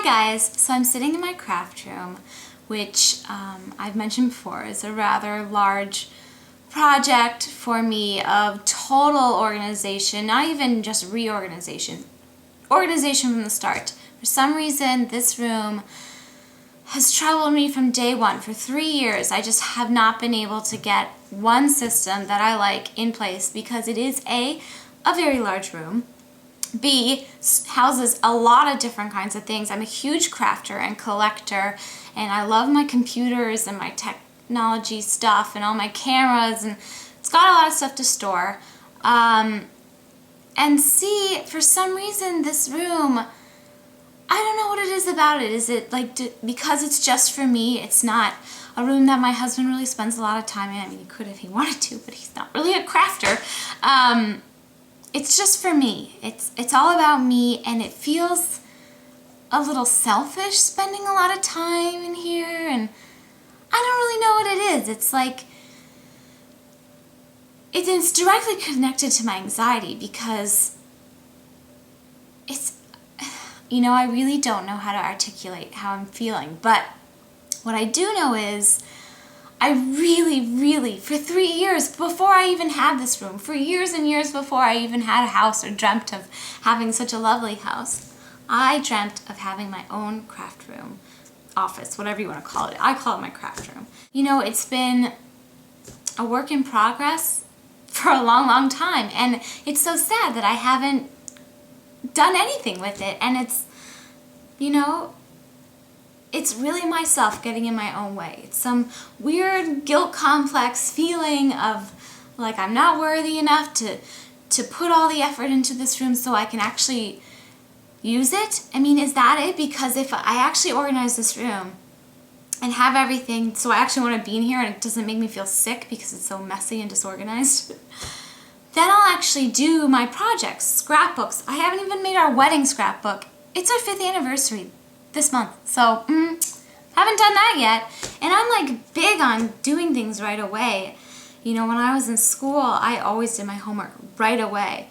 guys, so I'm sitting in my craft room, which I've mentioned before is a rather large project for me of total organization, not even just reorganization, organization from the start. For some reason, this room has troubled me from day one. For 3 years, I just have not been able to get one system that I like in place because it is A, very large room, B, houses a lot of different kinds of things. I'm a huge crafter and collector, and I love my computers and my technology stuff and all my cameras, and it's got a lot of stuff to store. And C, for some reason, this room, I don't know what it is about it. Is it like because it's just for me? It's not a room that my husband really spends a lot of time in. I mean, he could if he wanted to, but he's not really a crafter. It's just for me. It's all about me, and it feels a little selfish spending a lot of time in here, and I don't really know what it is. It's like it's directly connected to my anxiety because it's, you know, I really don't know how to articulate how I'm feeling, but what I do know is I really, for 3 years before I even had this room, for years and years before I even had a house or dreamt of having such a lovely house, I dreamt of having my own craft room, office, whatever you want to call it. I call it my craft room. You know, it's been a work in progress for a long time, and it's so sad that I haven't done anything with it, and it's, you know, it's really myself getting in my own way. It's some weird guilt complex feeling of like I'm not worthy enough to put all the effort into this room so I can actually use it. I mean, is that it? Because if I actually organize this room and have everything, so I actually want to be in here and it doesn't make me feel sick because it's so messy and disorganized, then I'll actually do my projects, scrapbooks. I haven't even made our wedding scrapbook. It's our 5th anniversary this month, so haven't done that yet. And I'm like big on doing things right away. You know, when I was in school, I always did my homework right away.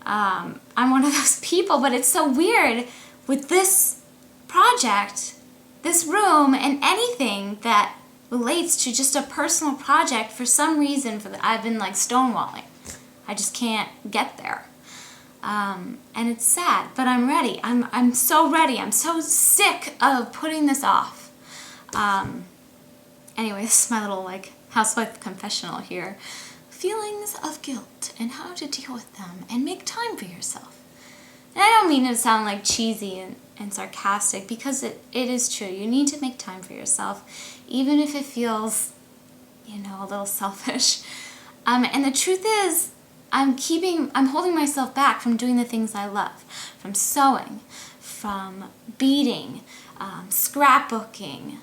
I'm one of those people, but it's so weird with this project, this room, and anything that relates to just a personal project. For some reason, I've been like stonewalling. I just can't get there. And it's sad, but I'm ready. I'm so ready. I'm so sick of putting this off. Anyway, this is my little like housewife confessional here. Feelings of guilt and how to deal with them and make time for yourself. And I don't mean to sound like cheesy and sarcastic, because it is true. You need to make time for yourself, even if it feels, you know, a little selfish. And the truth is, I'm holding myself back from doing the things I love, from sewing, from beading, scrapbooking,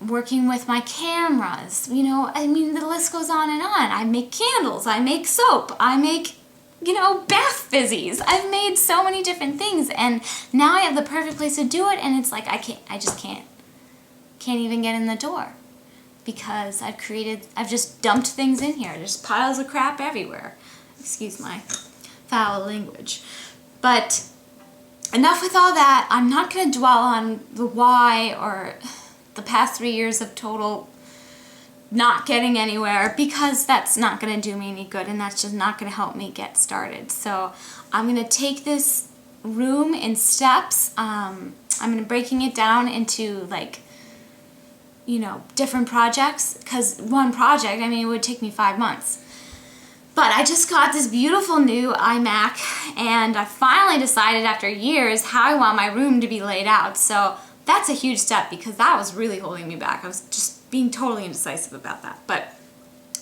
working with my cameras. You know, I mean, the list goes on and on. I make candles, I make soap, I make, you know, bath fizzies. I've made so many different things, and now I have the perfect place to do it, and it's like I just can't even get in the door. Because I've just dumped things in here. There's piles of crap everywhere. Excuse my foul language. But enough with all that. I'm not going to dwell on the why or the past 3 years of total not getting anywhere, because that's not going to do me any good, and that's just not going to help me get started. So I'm going to take this room in steps. I'm going to breaking it down into like, you know, different projects, because one project, I mean, it would take me 5 months. But I just got this beautiful new iMac, and I finally decided after years how I want my room to be laid out. So that's a huge step, because that was really holding me back. I was just being totally indecisive about that. But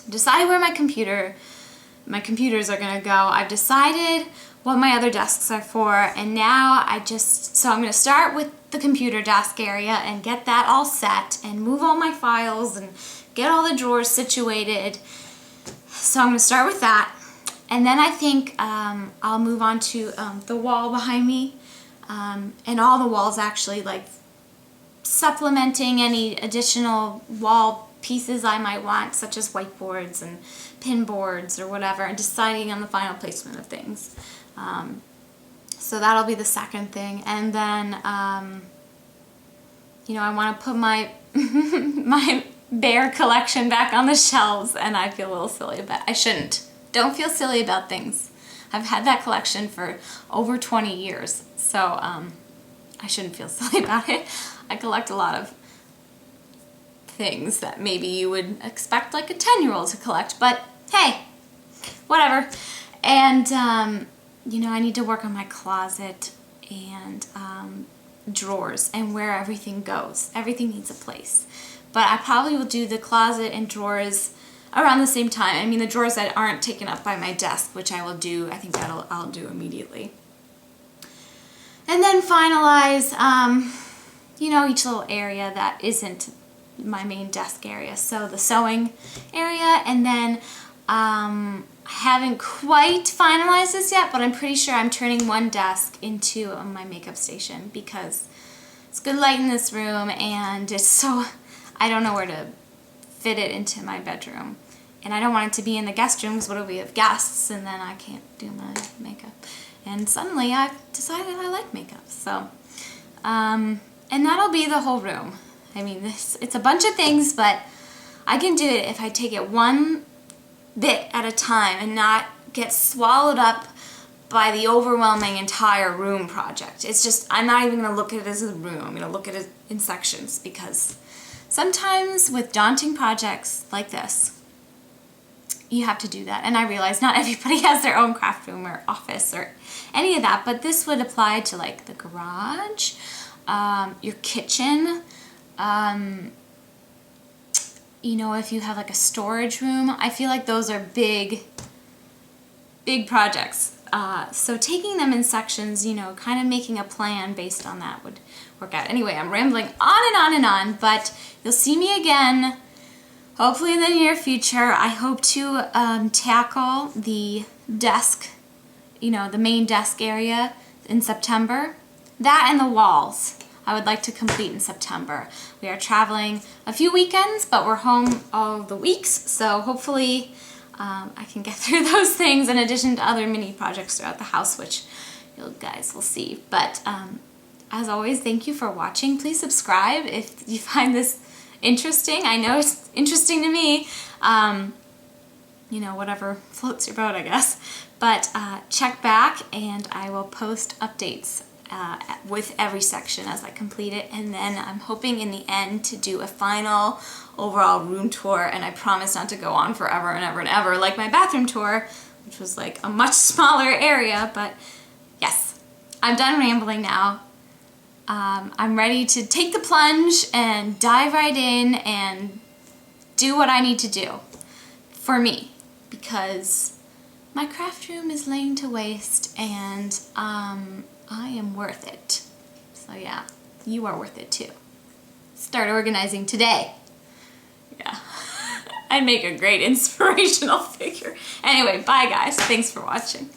I decided where my computers are going to go. I've decided what my other desks are for, and now so I'm going to start with the computer desk area and get that all set and move all my files and get all the drawers situated. So I'm going to start with that, and then I think I'll move on to the wall behind me, and all the walls actually, like supplementing any additional wall pieces I might want, such as whiteboards and pin boards or whatever, and deciding on the final placement of things. So that'll be the second thing. And then, you know, I want to put my my bear collection back on the shelves, and I feel a little silly about it. I shouldn't. Don't feel silly about things. I've had that collection for over 20 years, so I shouldn't feel silly about it. I collect a lot of things that maybe you would expect like a 10-year-old to collect, but hey, whatever. And you know, I need to work on my closet and drawers and where everything goes. Everything needs a place. But I probably will do the closet and drawers around the same time. I mean, the drawers that aren't taken up by my desk, which I will do, I think I'll do immediately. And then finalize, you know, each little area that isn't my main desk area. So the sewing area, and then I haven't quite finalized this yet, but I'm pretty sure I'm turning one desk into my makeup station because it's good light in this room, and it's so, I don't know where to fit it into my bedroom. And I don't want it to be in the guest room because what if we have guests and then I can't do my makeup. And suddenly I've decided I like makeup. So, and that'll be the whole room. I mean, it's a bunch of things, but I can do it if I take it one bit at a time and not get swallowed up by the overwhelming entire room project. It's just, I'm not even going to look at it as a room. I'm going to look at it in sections, because sometimes with daunting projects like this, you have to do that. And I realize not everybody has their own craft room or office or any of that, but this would apply to like the garage, your kitchen, you know, if you have like a storage room. I feel like those are big projects. So taking them in sections, you know, kind of making a plan based on that would work out. Anyway, I'm rambling on and on and on, but you'll see me again hopefully in the near future. I hope to tackle the desk, you know, the main desk area in September. That and the walls I would like to complete in September. We are traveling a few weekends, but we're home all the weeks, so hopefully I can get through those things in addition to other mini projects throughout the house, which you guys will see. But as always, thank you for watching. Please subscribe if you find this interesting. I know it's interesting to me. You know, whatever floats your boat, I guess. But check back, and I will post updates with every section as I complete it. And then I'm hoping in the end to do a final overall room tour, and I promise not to go on forever and ever and ever like my bathroom tour, which was like a much smaller area. But yes, I'm done rambling now. I'm ready to take the plunge and dive right in and do what I need to do for me, because my craft room is laying to waste, and I am worth it. So yeah, you are worth it too. Start organizing today. Yeah, I'd make a great inspirational figure. Anyway, bye guys. Thanks for watching.